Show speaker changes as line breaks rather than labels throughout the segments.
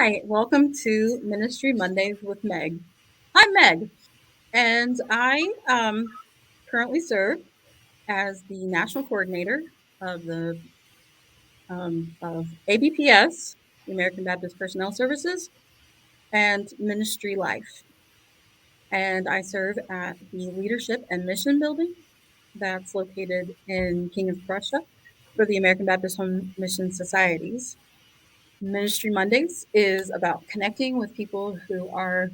Hi, welcome to Ministry Mondays with Meg. I'm Meg, and I currently serve as the national coordinator of the of ABPS, the American Baptist Personnel Services, and Ministry Life. And I serve at the Leadership and Mission Building that's located in King of Prussia for the American Baptist Home Mission Societies. Ministry Mondays is about connecting with people who are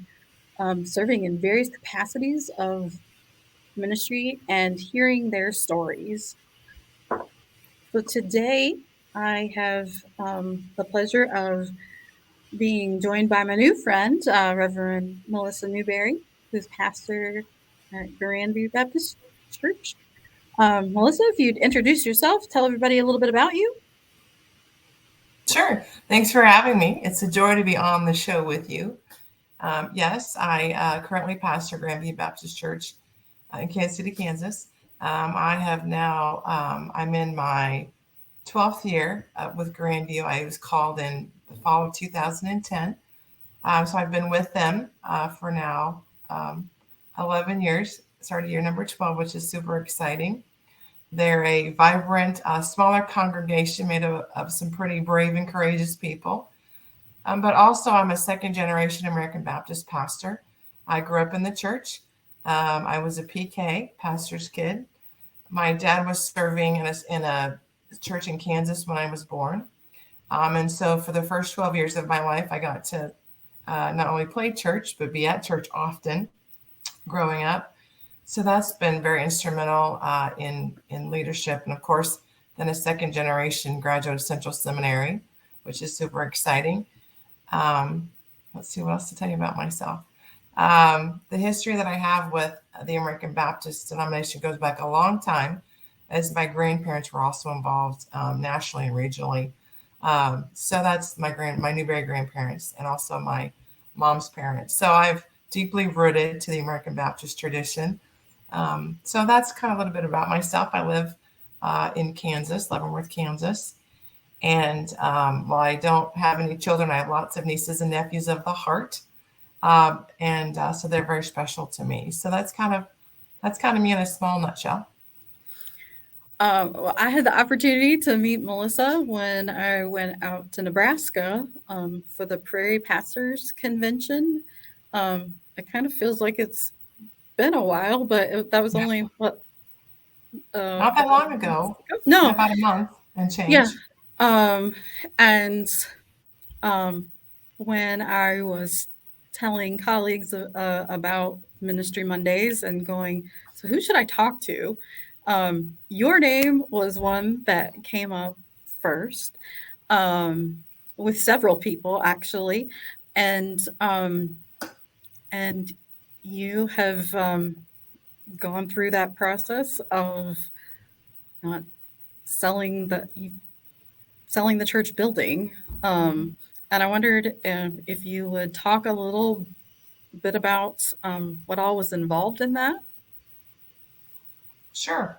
serving in various capacities of ministry and hearing their stories. So today I have the pleasure of being joined by my new friend, Reverend Melissa Newberry, who's pastor at Grandview Baptist Church. Melissa, if you'd introduce yourself, tell everybody a little bit about you.
Sure. Thanks for having me. It's a joy to be on the show with you. Yes, I currently pastor Grandview Baptist Church in Kansas City, Kansas. I'm in my 12th year with Grandview. I was called in the fall of 2010. So I've been with them for now 11 years, started year number 12, which is super exciting. They're a vibrant, smaller congregation made of some pretty brave and courageous people. But also, I'm a second generation American Baptist pastor. I grew up in the church. I was a PK, pastor's kid. My dad was serving in a church in Kansas when I was born. And so, for the first 12 years of my life, I got to not only play church, but be at church often growing up. So that's been very instrumental in leadership. And of course, then a second generation graduate of Central Seminary, which is super exciting. Let's see what else to tell you about myself. The history that I have with the American Baptist denomination goes back a long time, as my grandparents were also involved nationally and regionally. So that's my Newberry grandparents and also my mom's parents. So I've deeply rooted to the American Baptist tradition. So that's kind of a little bit about myself. I live in Kansas, Leavenworth, Kansas. And while I don't have any children, I have lots of nieces and nephews of the heart. So they're very special to me. So that's kind of me in a small nutshell.
Well, I had the opportunity to meet Melissa when I went out to Nebraska for the Prairie Pastors Convention. It kind of feels like it's been a while, but that was only what
Not that long ago. It's been
no,
about a month and
yeah.
change.
And um, when I was telling colleagues about Ministry Mondays and going, so who should I talk to? Your name was one that came up first, with several people actually, and um, and you have gone through that process of not selling selling the church building. And I wondered if you would talk a little bit about what all was involved in that.
Sure.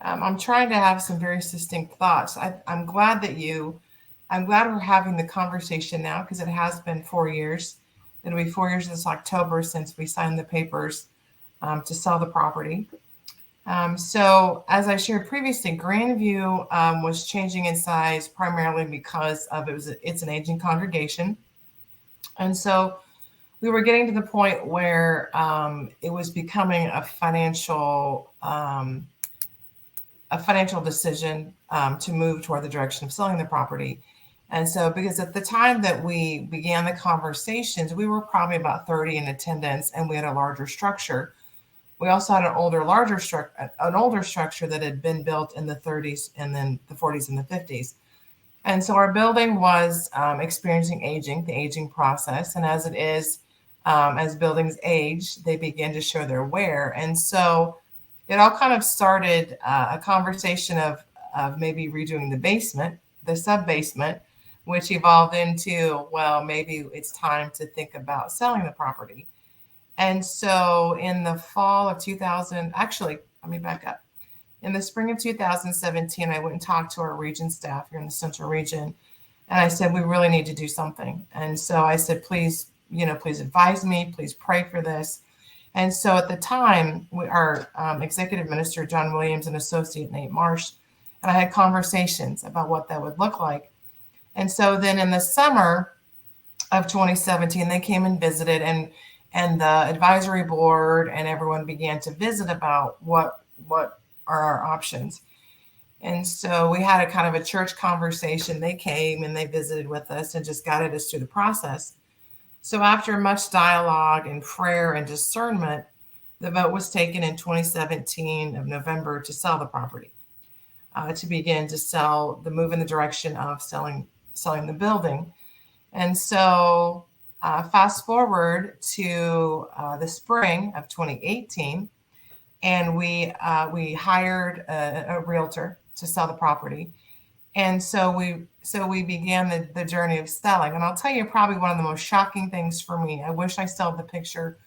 I'm trying to have some very succinct thoughts. I'm glad we're having the conversation now because it has been 4 years. It'll be 4 years this October since we signed the papers to sell the property. So as I shared previously, Grandview was changing in size primarily because it's an aging congregation. And so we were getting to the point where it was becoming a financial decision to move toward the direction of selling the property. And so, because at the time that we began the conversations, we were probably about 30 in attendance, and we had a larger structure. We also had an older structure that had been built in the 30s and then the 40s and the 50s. And so our building was experiencing the aging process. And as it is, as buildings age, they begin to show their wear. And so it all kind of started a conversation of maybe redoing the sub basement, which evolved into, well, maybe it's time to think about selling the property. And so in the fall of 2000, actually, let me back up. In the spring of 2017, I went and talked to our region staff here in the central region And I said, we really need to do something. And so I said, please, please advise me, please pray for this. And so at the time, our executive minister, John Williams, and associate Nate Marsh, and I had conversations about what that would look like. And so then in the summer of 2017, they came and visited, and the advisory board and everyone began to visit about what are our options. And so we had a kind of a church conversation. They came and they visited with us and just guided us through the process. So after much dialogue and prayer and discernment, the vote was taken in 2017 of November to sell the property, to begin to move in the direction of selling the building. And so fast forward to the spring of 2018, and we hired a realtor to sell the property. And so we began the journey of selling. And I'll tell you, probably one of the most shocking things for me, I wish I still had the picture,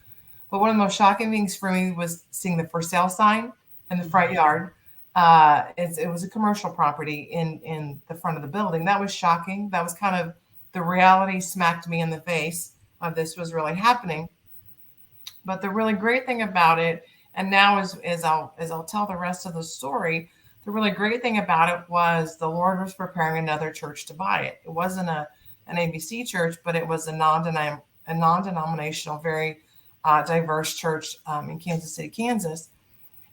but one of the most shocking things for me was seeing the for sale sign in the front yard. It was a commercial property in the front of the building. That was shocking. That was kind of the reality smacked me in the face of this was really happening. But the really great thing about it, and now as I'll tell the rest of the story, the really great thing about it was the Lord was preparing another church to buy it. It wasn't an ABC church, but it was a non-denominational, very diverse church in Kansas City, Kansas.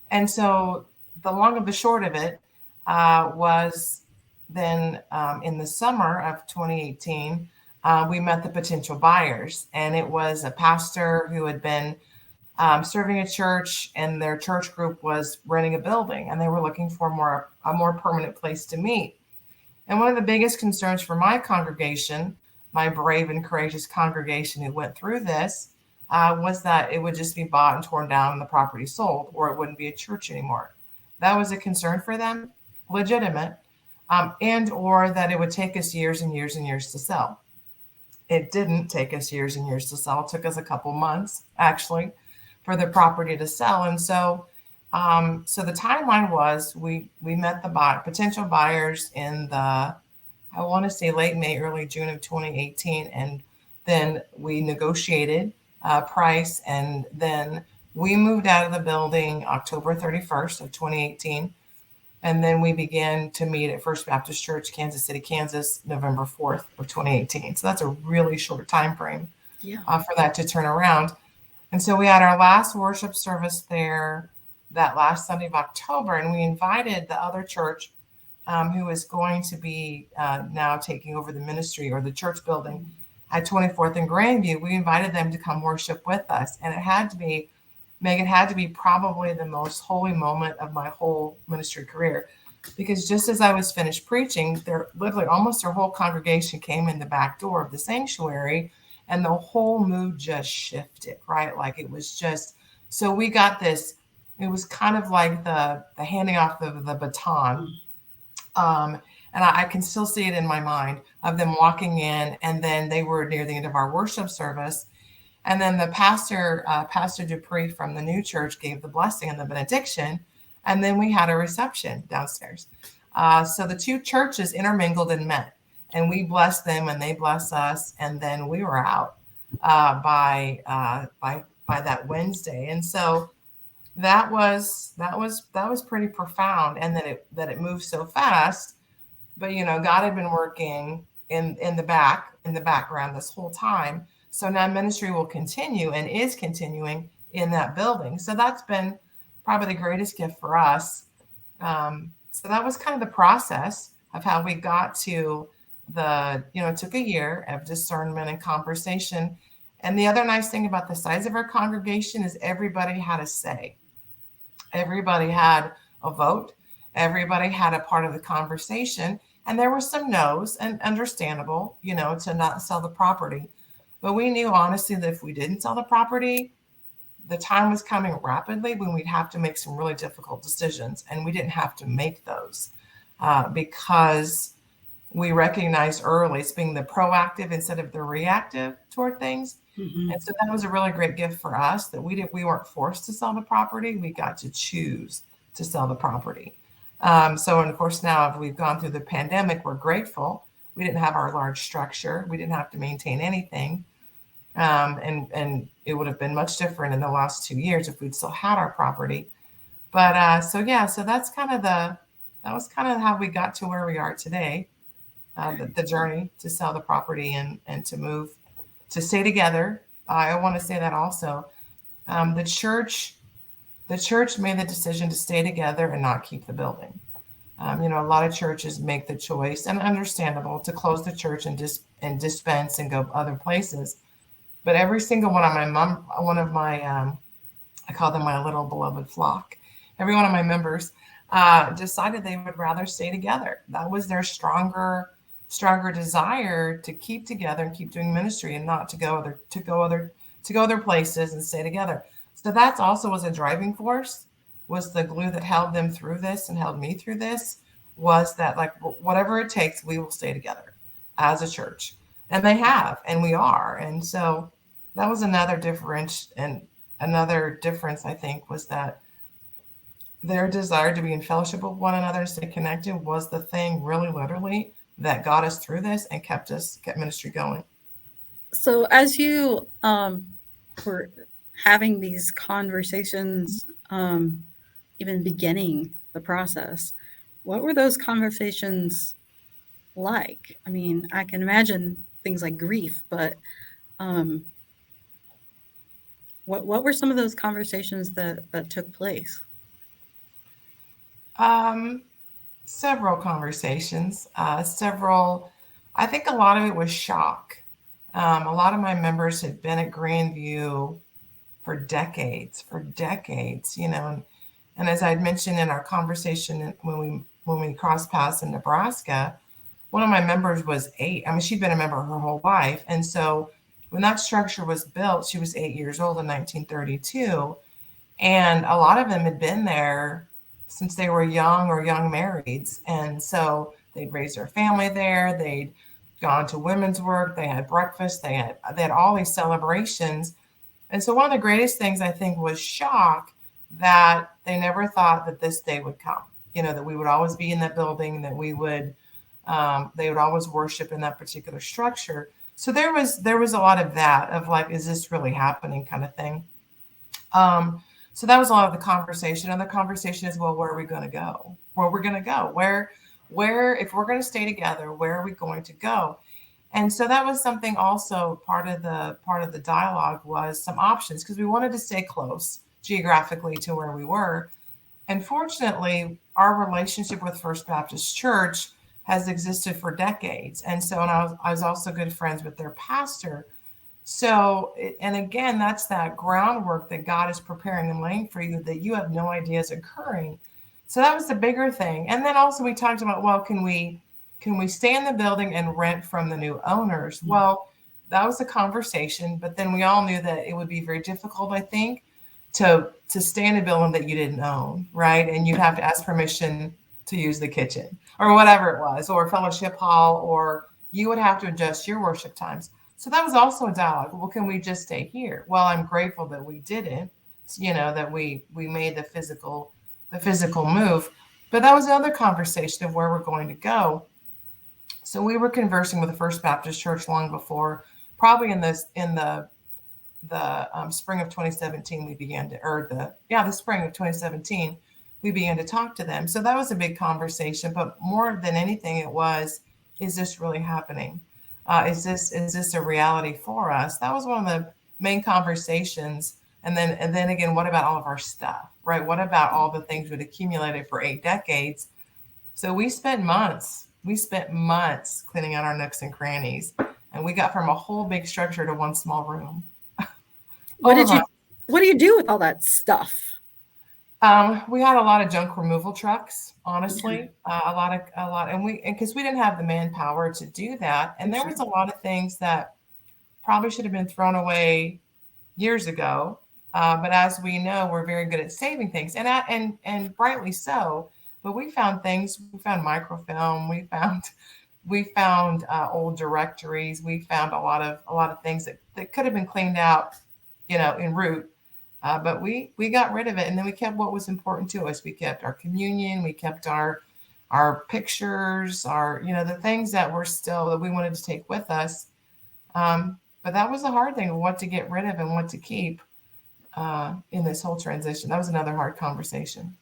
And so the long of the short of it was then in the summer of 2018, we met the potential buyers, and it was a pastor who had been serving a church, and their church group was renting a building, and they were looking for a more permanent place to meet. And one of the biggest concerns for my congregation, my brave and courageous congregation who went through this, was that it would just be bought and torn down and the property sold, or it wouldn't be a church anymore. That was a concern for them, legitimate, and or that it would take us years and years and years to sell. It didn't take us years and years to sell. It took us a couple months, actually, for the property to sell. And so the timeline was we met the potential buyers in I want to say late May, early June of 2018. And then we negotiated price. And then we moved out of the building October 31st of 2018. And then we began to meet at First Baptist Church, Kansas City, Kansas, November 4th of 2018. So that's a really short time frame for that to turn around. And so we had our last worship service there that last Sunday of October, and we invited the other church who is going to be now taking over the ministry or the church building at 24th and Grandview. We invited them to come worship with us, and it had to be, Meg, it had to be probably the most holy moment of my whole ministry career, because just as I was finished preaching, literally almost their whole congregation came in the back door of the sanctuary, and the whole mood just shifted, right? Like it was just, so we got this, it was kind of like the handing off the baton. And I can still see it in my mind of them walking in, and then they were near the end of our worship service. And then the pastor, Pastor Dupree from the new church, gave the blessing and the benediction. And then we had a reception downstairs. So the two churches intermingled and met. And we blessed them, and they blessed us, and then we were out by that Wednesday. And so that was pretty profound, and that it moved so fast. But God had been working in the background this whole time. So now ministry will continue and is continuing in that building. So that's been probably the greatest gift for us. So that was kind of the process of how we got to it took a year of discernment and conversation. And the other nice thing about the size of our congregation is everybody had a say. Everybody had a vote. Everybody had a part of the conversation. And there were some no's, and understandable, to not sell the property. But we knew honestly that if we didn't sell the property, the time was coming rapidly when we'd have to make some really difficult decisions. And we didn't have to make those because we recognized early it's being the proactive instead of the reactive toward things. Mm-hmm. And so that was a really great gift for us, that we weren't forced to sell the property. We got to choose to sell the property. And of course, now we've gone through the pandemic, we're grateful. We didn't have our large structure. We didn't have to maintain anything. And it would have been much different in the last 2 years if we'd still had our property. But so yeah, so that was kind of how we got to where we are today. The journey to sell the property and to move to stay together. I want to say that also. Um, the church the church made the decision to stay together and not keep the building. A lot of churches make the choice, and understandable, to close the church and dispense and go other places. But every single one of my I call them my little beloved flock. Every one of my members decided they would rather stay together. That was their stronger desire to keep together and keep doing ministry and not to go other places and stay together. So that's also was a driving force, was the glue that held them through this and held me through this, was that, like, whatever it takes, we will stay together as a church. And they have, and we are. And so that was another difference, I think, was that their desire to be in fellowship with one another and stay connected was the thing, really literally, that got us through this and kept ministry going.
So as you were having these conversations, even beginning the process, what were those conversations like? I mean, I can imagine things like grief, but um, what were some of those conversations that took place?
Um, Several conversations, I think a lot of it was shock. A lot of my members had been at Grandview for decades, and as I'd mentioned in our conversation when we crossed paths in Nebraska, one of my members was 8. I mean, she'd been a member her whole life, and so when that structure was built, she was 8 years old in 1932, and a lot of them had been there since they were young or young marrieds, and so they'd raised their family there. They'd gone to women's work. They had breakfast. They had all these celebrations, and so one of the greatest things, I think, was shock that they never thought that this day would come. That we would always be in that building, that they would always worship in that particular structure. So there was a lot of that, of like, is this really happening, kind of thing. So that was a lot of the conversation. And the conversation is, well, where are we going to go? Where we're going to go? Where, if we're going to stay together, where are we going to go? And so that was something also, part of the dialogue was some options, because we wanted to stay close geographically to where we were. And fortunately, our relationship with First Baptist Church has existed for decades. And I was also good friends with their pastor. So, and again, that's that groundwork that God is preparing and laying for you that you have no idea is occurring. So that was the bigger thing. And then also we talked about, well, can we stay in the building and rent from the new owners? Well, that was a conversation, but then we all knew that it would be very difficult, I think, to stay in a building that you didn't own, right? And you'd have to ask permission to use the kitchen or whatever it was, or fellowship hall, or you would have to adjust your worship times. So that was also a dialogue. Well, can we just stay here? Well, I'm grateful that we didn't, that we made the physical move. But that was another conversation of where we're going to go. So we were conversing with the First Baptist Church long before, probably in the spring of 2017, we began to, or the spring of 2017, we began to talk to them. So that was a big conversation. But more than anything, it was, is this really happening? Is this a reality for us? That was one of the main conversations. And then again, what about all of our stuff, right? What about all the things we'd accumulated for 8 decades? So we spent months cleaning out our nooks and crannies, and we got from a whole big structure to one small room.
What
All
did
of
you
our
what do you do with all that stuff?
We had a lot of junk removal trucks,
Yeah,
honestly, and because we didn't have the manpower to do that, and
I'm
there
sure.
was a lot of things that probably should have been thrown away years ago. But as we know, we're very good at saving things, and rightly so. But we found things. We found microfilm. We found old directories. We found a lot of things that could have been cleaned out, en route. But we got rid of it, and then we kept what was important to us. We kept our communion. We kept our our pictures, our, the things that were still that we wanted to take with us. But that was a hard thing, what to get rid of and what to keep in this whole transition. That was another hard conversation.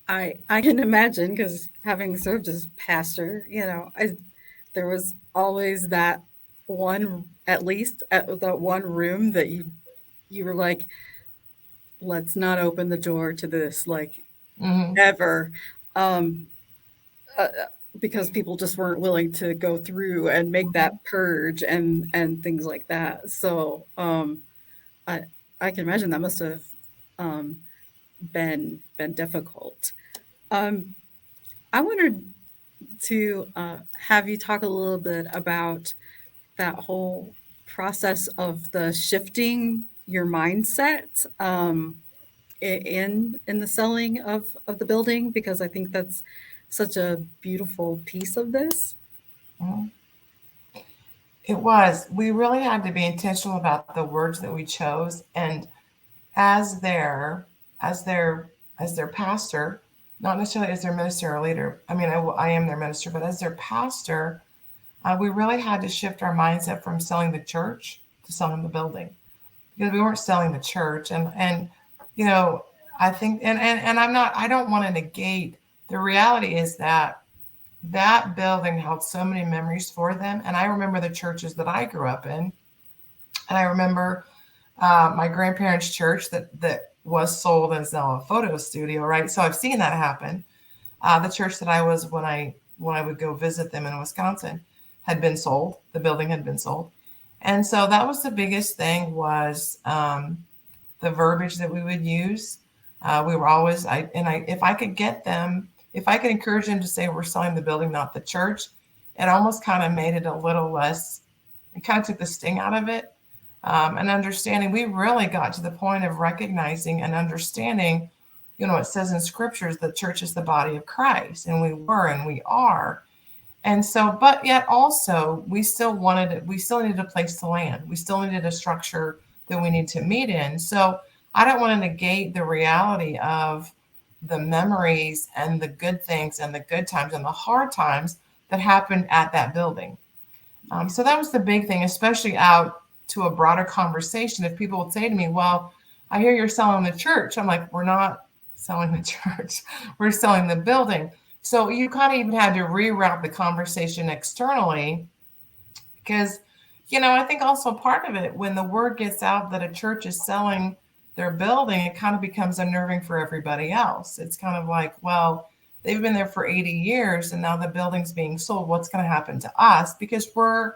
I can imagine because having served as pastor, there was always that one, at least at that one room that you were like, let's not open the door to this, like,
Hmm.
ever. Um, because people just weren't willing to go through and make that purge and things like that. So I I can imagine that must have um, been difficult. Um, I wanted to have you talk a little bit about that whole process of the shifting your mindset in the selling of the building, because I think that's such a beautiful piece of this.
Hmm. It was. We really had to be intentional about the words that we chose, and as their as their as their pastor, not necessarily as their minister or leader. I mean, I am their minister, but as their pastor, we really had to shift our mindset from selling the church to selling the building, because we weren't selling the church. And you know, I think, and I don't want to negate the reality is that that building held so many memories for them. And I remember the churches that I grew up in, and I remember my grandparents' church that was sold as now a photo studio, right? So I've seen that happen. The church that I was when I would go visit them in Wisconsin had been sold. The building had been sold, and so that was the biggest thing was the verbiage that we would use. We were always if I could get them, if I could encourage them to say we're selling the building, not the church, it almost kind of made it a little less. It kind of took the sting out of it, and understanding. We really got to the point of recognizing and understanding. It says in scriptures the church is the body of Christ, and we were and we are. And so, but yet also, we still needed a place to land. We still needed a structure that we need to meet in. So I don't want to negate the reality of the memories and the good things and the good times and the hard times that happened at that building. So that was the big thing, especially out to a broader conversation. If people would say to me, well, I hear you're selling the church. I'm like, we're not selling the church. We're selling the building. So you kind of even had to reroute the conversation externally because, I think also part of it, when the word gets out that a church is selling their building, it kind of becomes unnerving for everybody else. It's kind of like, well, they've been there for 80 years and now the building's being sold. What's going to happen to us? Because we're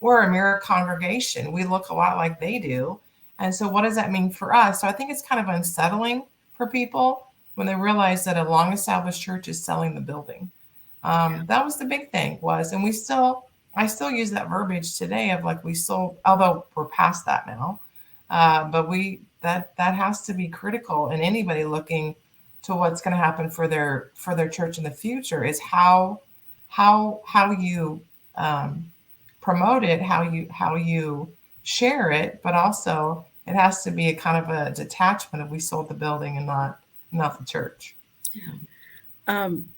a mirror congregation. We look a lot like they do. And so what does that mean for us? So I think it's kind of unsettling for people when they realize that a long established church is selling the building. That was the big thing was, and I still use that verbiage today of like we sold, although we're past that now. But that has to be critical, and anybody looking to what's going to happen for their church in the future is how you um, promote it, how you share it, but also it has to be a kind of a detachment of we sold the building and not the church.
Yeah. Um,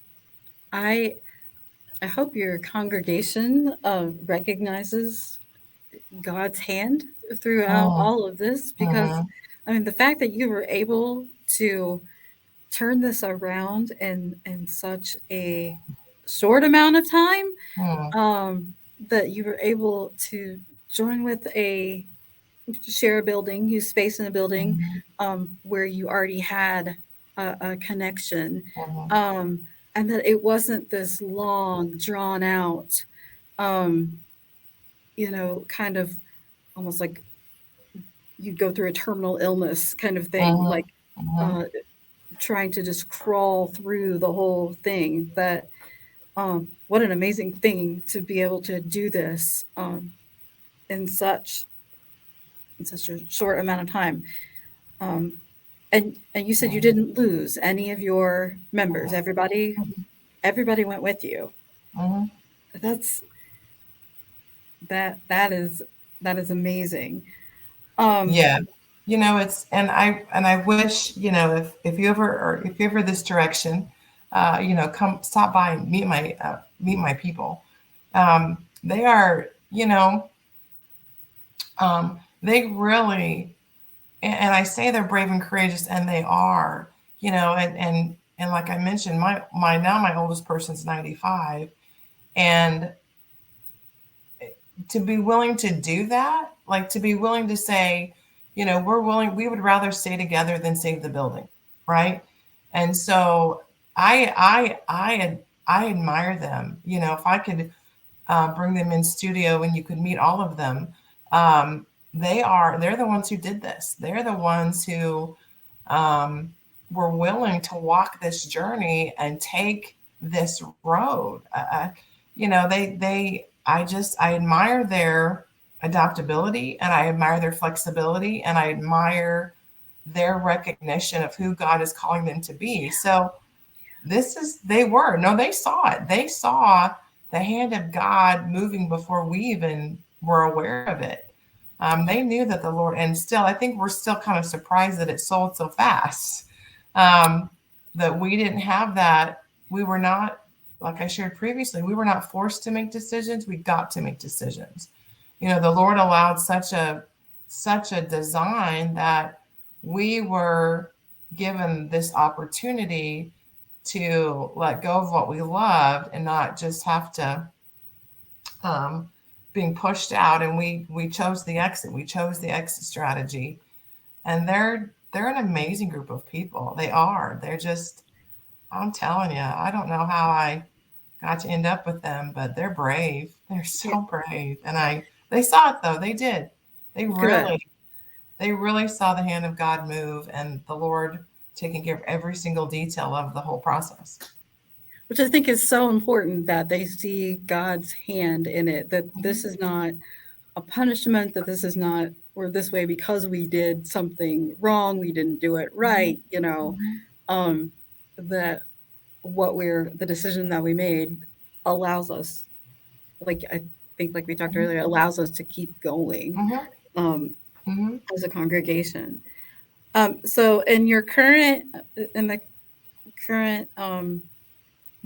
I I hope your congregation recognizes God's hand throughout
Mm,
all of this, because
mhm,
I mean the fact that you were able to turn this around in such a short amount of time,
mm,
um, that you were able to join with share a building, use space in a building
mhm,
where you already had a connection,
mhm,
um, and that it wasn't this long, drawn out, um, kind of almost like you go through a terminal illness kind of thing,
mhm,
like
mhm.
uh, trying to just crawl through the whole thing. That what an amazing thing to be able to do this in such in such a short amount of time. Um, and you said you didn't lose any of your members. Everybody went with you.
Mhm.
That's that is amazing. Um,
Yeah. It's and I wish, if you ever this direction, come stop by and meet my people. They are, they really, and I say they're brave and courageous, and they are, and like I mentioned, my oldest person's 95, and to be willing to do that, like to be willing to say, we would rather stay together than save the building, right? And so I admire them. If I could bring them in studio and you could meet all of them, um, they're the ones who did this. They're the ones who um, were willing to walk this journey and take this road. I admire their adaptability, and I admire their flexibility, and I admire their recognition of who God is calling them to be. So they saw it. They saw the hand of God moving before we even were aware of it. They knew that the Lord, and still, I think we're still kind of surprised that it sold so fast. Um, that we didn't have that. We were not, like I shared previously, we were not forced to make decisions. We got to make decisions. The Lord allowed such a design that we were given this opportunity to let go of what we loved and not just have to um, being pushed out. And we chose the exit. We chose the exit strategy. And they're an amazing group of people. They are. They're just. I'm telling you, I don't know how I got to end up with them, but they're brave. They're
Yeah,
so brave. And they saw it though. They did. They
good.
really they really saw the hand of God move and the Lord taking care of every single detail of the whole process.
Which I think is so important that they see God's hand in it, that this
Mhm,
is not a punishment, that this is not we're this way because we did something wrong, we didn't do it
mhm,
right,
mhm,
um, that the decision that we made allows us, like I think, like we talked
mhm,
earlier, allows us to keep going
mhm,
um,
mhm.
as a congregation. So in the current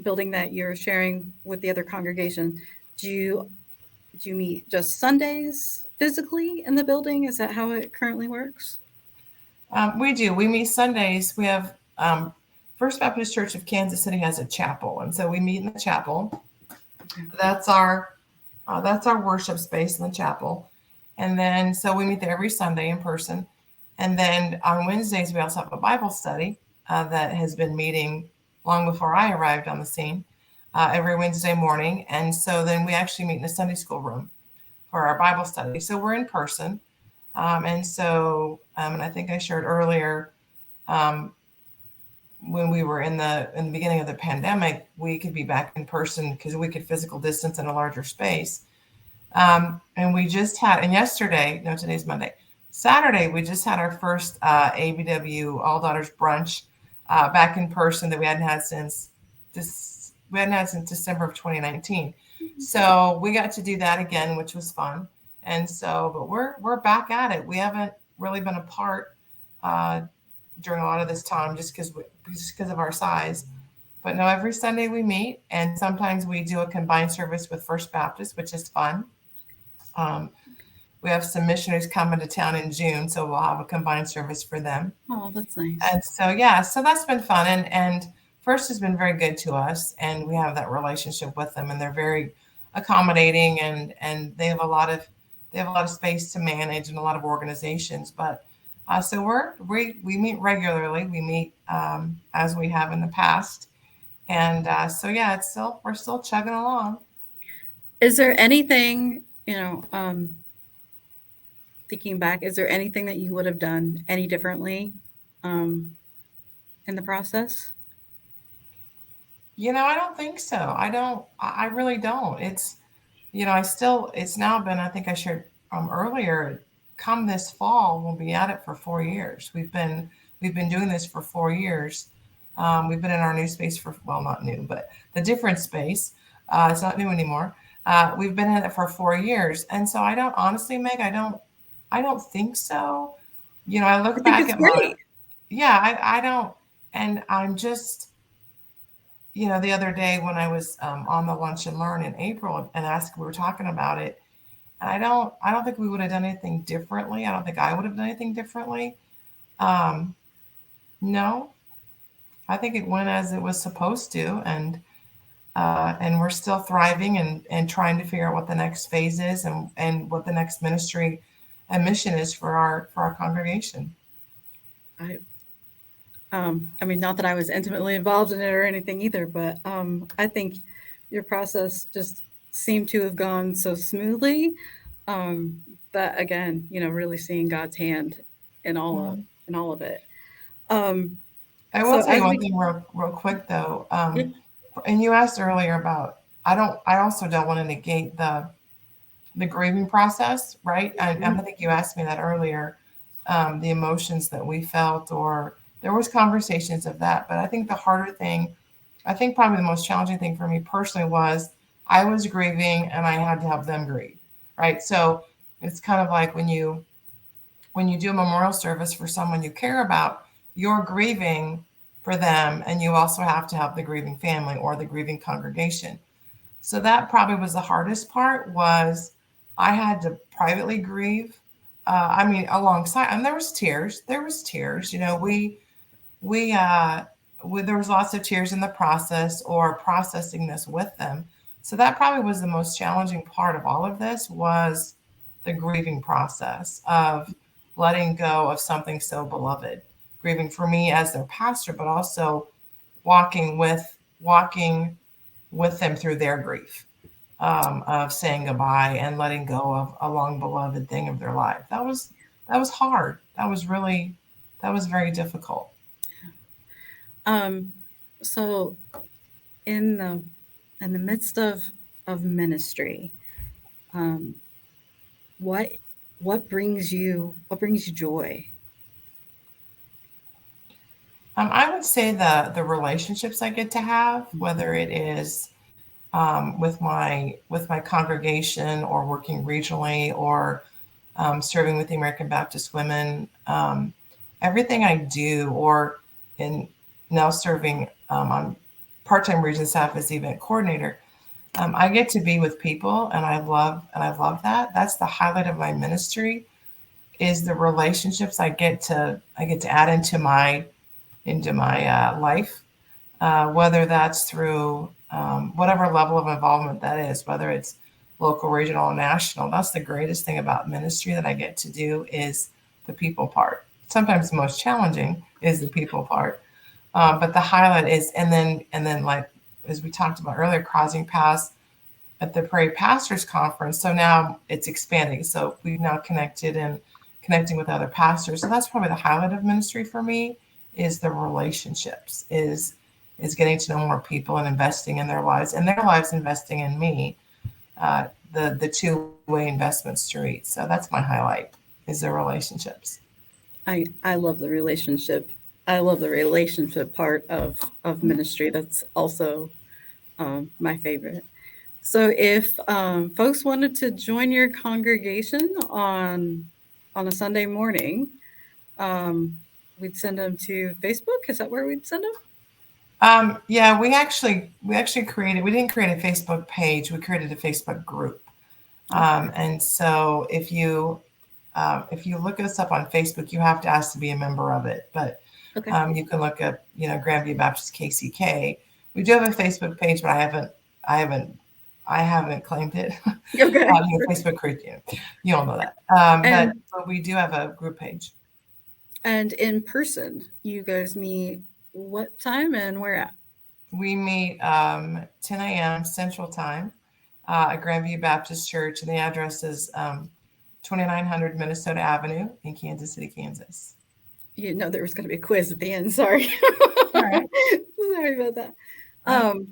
building that you're sharing with the other congregation, do you do you meet just Sundays physically in the building? Is that how it currently works?
We do. We meet Sundays. We have First Baptist Church of Kansas City has a chapel, and so we meet in the chapel.
Okay.
That's our that's our worship space in the chapel. And then, so we meet there every Sunday in person. And then on Wednesdays, we also have a Bible study that has been meeting long before I arrived on the scene every Wednesday morning. And so then we actually meet in the Sunday school room for our Bible study. So we're in person. And I think I shared earlier, um, when we were in the beginning of the pandemic, we could be back in person because we could physical distance in a larger space. And we just had, and yesterday, no, today's Monday, Saturday, we just had our first ABW All Daughters brunch back in person that we hadn't had since December of 2019. So we got to do that again, which was fun. And so, but we're back at it. We haven't really been apart uh, during a lot of this time just because of our size. But no, every Sunday we meet, and sometimes we do a combined service with First Baptist, which is fun. Um, we have some missionaries coming to town in June, so we'll have a combined service for them.
Oh, that's nice.
And so yeah, so that's been fun, and First has been very good to us, and we have that relationship with them, and they're very accommodating, and they have a lot of space to manage and a lot of organizations, but. So we meet regularly. We meet as we have in the past, and so yeah, we're still chugging along.
Is there anything, thinking back, is there anything that you would have done any differently um, in the process?
I don't think so. I don't. I really don't. It's now been. I think I shared earlier. Come this fall, we'll be at it for 4 years. We've been doing this for 4 years. We've been in our new space for, well, not new, but the different space. It's not new anymore. We've been in it for 4 years, and so I don't honestly, Meg. I don't think so. I
I
look
think
back
it's
at my
great.
yeah. I don't, and I'm just the other day when I was on the Lunch and Learn in April and asked, we were talking about it, and I don't think we would have done anything differently. I don't think I would have done anything differently. Um, no, I think it went as it was supposed to, and we're still thriving and trying to figure out what the next phase is and what the next ministry and mission is for our congregation.
I I mean, not that I was intimately involved in it or anything either, but I think your process just seemed to have gone so smoothly. Um, that again, really seeing God's hand in all of it. Um,
I will
so
tell you
as
one
we,
thing real quick though.
yeah,
And you asked earlier about I also don't want to negate the grieving process, right? I
mhm,
think you asked me that earlier, the emotions that we felt, or there was conversations of that. But I think the harder thing, I think probably the most challenging thing for me personally was I was grieving and I had to help them grieve, right? So it's kind of like when you do a memorial service for someone you care about, you're grieving for them, and you also have to help the grieving family or the grieving congregation. So that probably was the hardest part was I had to privately grieve. I mean, alongside, and there was tears. There was tears. We, uh, there was lots of tears in the process or processing this with them. So that probably was the most challenging part of all of this was the grieving process of letting go of something so beloved, grieving for me as their pastor, but also walking with them through their grief, of saying goodbye and letting go of a long beloved thing of their life. That was hard. That was very difficult.
um, so in the midst of ministry, um, what what brings you joy?
I would say the relationships I get to have, whether it is with my congregation or working regionally or serving with the American Baptist Women, everything I do, or in now serving on part-time region staff as event coordinator, I get to be with people, and I love that. That's the highlight of my ministry is the relationships I get to add into my life, whether that's through whatever level of involvement that is, whether it's local, regional, and national. That's the greatest thing about ministry that I get to do is the people part. Sometimes the most challenging is the people part, but the highlight is, and then like as we talked about earlier, crossing paths at the Prairie Pastors Conference. So now it's expanding. So we've now connected and connecting with other pastors. So that's probably the highlight of ministry for me is the relationships, is getting to know more people and investing in their lives investing in me. Uh, the two-way investment street. So that's my highlight is the relationships.
I love the relationship. I love the relationship part of ministry. That's also my favorite. So if folks wanted to join your congregation on a Sunday morning, um, we'd send them to Facebook. Is that where we'd send them?
Yeah, we actually created. We didn't create a Facebook page. We created a Facebook group.
Okay.
And so if you look us up on Facebook, you have to ask to be a member of it. But
Okay.
you can look up, Grandview Baptist KCK. We do have a Facebook page, but I haven't, I haven't claimed it.
Okay.
Facebook group, you all know that. But,
And
but we do have a group page.
and in person, you guys meet what time and where at?
We meet 10 a.m. Central Time at Grandview Baptist Church, and the address is 2900 Minnesota Avenue in Kansas City, Kansas.
You know there was going to be a quiz at the end. Sorry.
All right.
Sorry about that.
Yeah.
Um,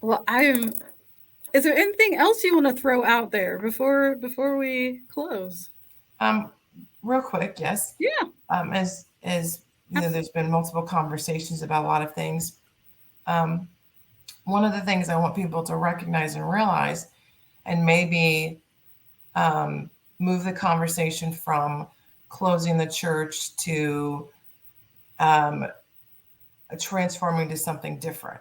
well, I'm. Is there anything else you want to throw out there before we close?
Um, Real quick, yes.
Yeah,
As there's
absolutely.
been multiple conversations about a lot of things. Um, One of the things I want people to recognize and realize, and maybe um, move the conversation from closing the church to um, transforming to something different.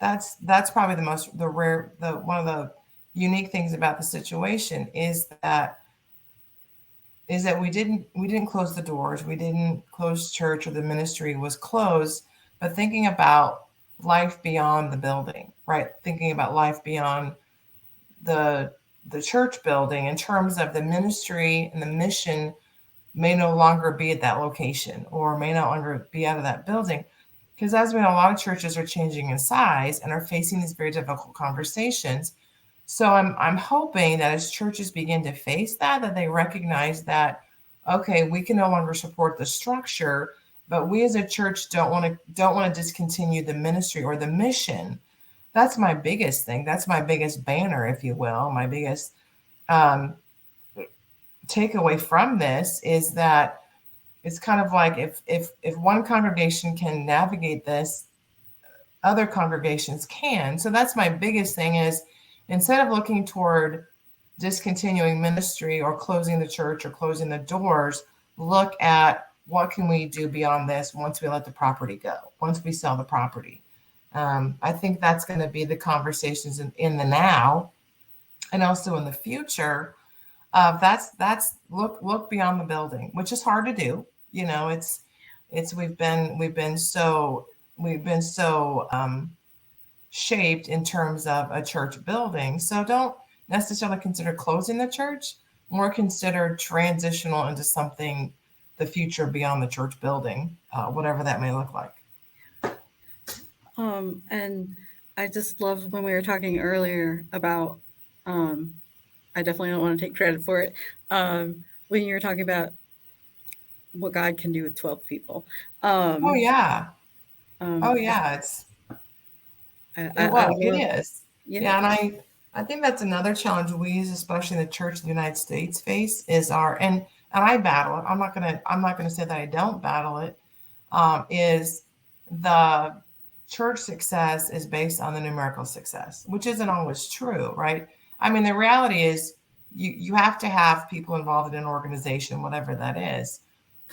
That's probably the most the rare the one of the unique things about the situation is that we didn't close the doors, we didn't close church, or the ministry was closed, but thinking about life beyond the building, right? Thinking about life beyond the the church building in terms of the ministry and the mission may no longer be at that location or may no longer be out of that building. Because as we know, a lot of churches are changing in size and are facing these very difficult conversations. So I'm hoping that as churches begin to face that they recognize that, okay, we can no longer support the structure, but we as a church don't want to discontinue the ministry or the mission. That's my biggest thing. That's my biggest banner, if you will. My biggest um, takeaway from this is that it's kind of like if one congregation can navigate this, other congregations can. So that's my biggest thing is instead of looking toward discontinuing ministry or closing the church or closing the doors, look at what can we do beyond this once we let the property go, once we sell the property. I think that's going to be the conversations in the now and also in the future. That's look beyond the building, which is hard to do. It's we've been so shaped in terms of a church building. So don't necessarily consider closing the church, more consider transitional into something, the future beyond the church building, whatever that may look like.
And I just love when we were talking earlier about, um, I definitely don't want to take credit for it. When you were talking about what God can do with 12 people.
Oh
Um,
yeah. Oh
just,
yeah.
I
It
love,
is.
yeah,
Yeah, and I think that's another challenge we, especially in the Church of the United States, face is our and I battle it. I'm not gonna say that I don't battle it. Is the church success is based on the numerical success, which isn't always true, right? I mean, the reality is you have to have people involved in an organization, whatever that is,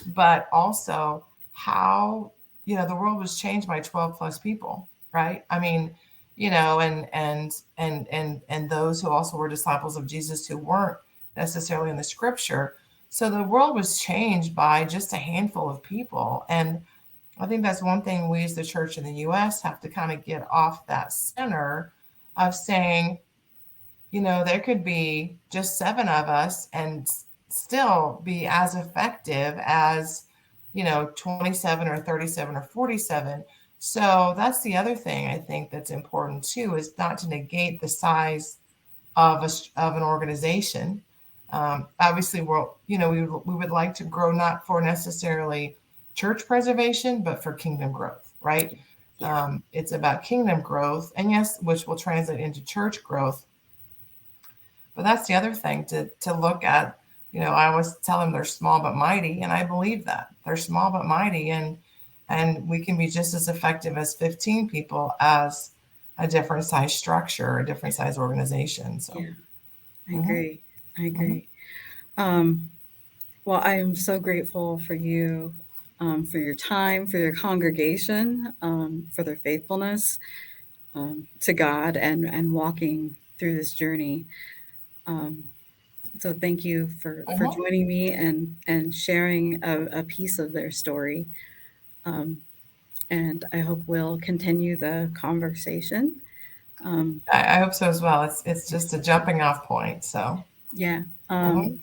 but also how the world was changed by 12 plus people, right? I mean, and those who also were disciples of Jesus who weren't necessarily in the scripture. So the world was changed by just a handful of people. And I think that's one thing we as the church in the US have to kind of get off that center of saying, there could be just seven of us and still be as effective as, 27 or 37 or 47. So that's the other thing I think that's important too, is not to negate the size of an organization. Obviously, we would like to grow not for necessarily church preservation, but for kingdom growth, right?
yeah,
It's about kingdom growth, and yes, which will translate into church growth. But that's the other thing to look at. I always tell them they're small but mighty, and I believe that they're small but mighty, and we can be just as effective as 15 people as a different size structure, a different size organization. So,
yeah, I
mhm,
agree. I
mhm.
agree. Um, well, I am so grateful for you, for your time, for your congregation, for their faithfulness, to God and walking through this journey. Um, so thank you for
Mhm.
joining me and sharing a piece of their story. Um, and I hope we'll continue the conversation. Um,
I hope so as well. It's just a jumping off point. So,
yeah.
mhm.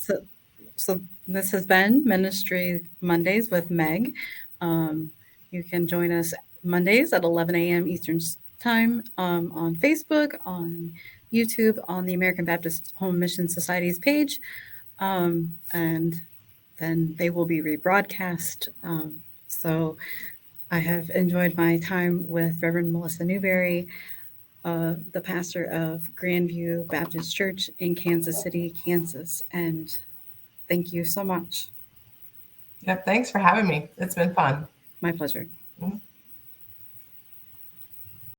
So this has been Ministry Mondays with Meg. Um, you can join us Mondays at 11 a.m. Eastern Time, on Facebook, on YouTube, on the American Baptist Home Mission Society's page, and then they will be rebroadcast. So I have enjoyed my time with Reverend Melissa Newberry, the pastor of Grandview Baptist Church in Kansas City, Kansas. And thank you so much.
Yep. Thanks for having me. It's been fun.
My pleasure.
Mhm.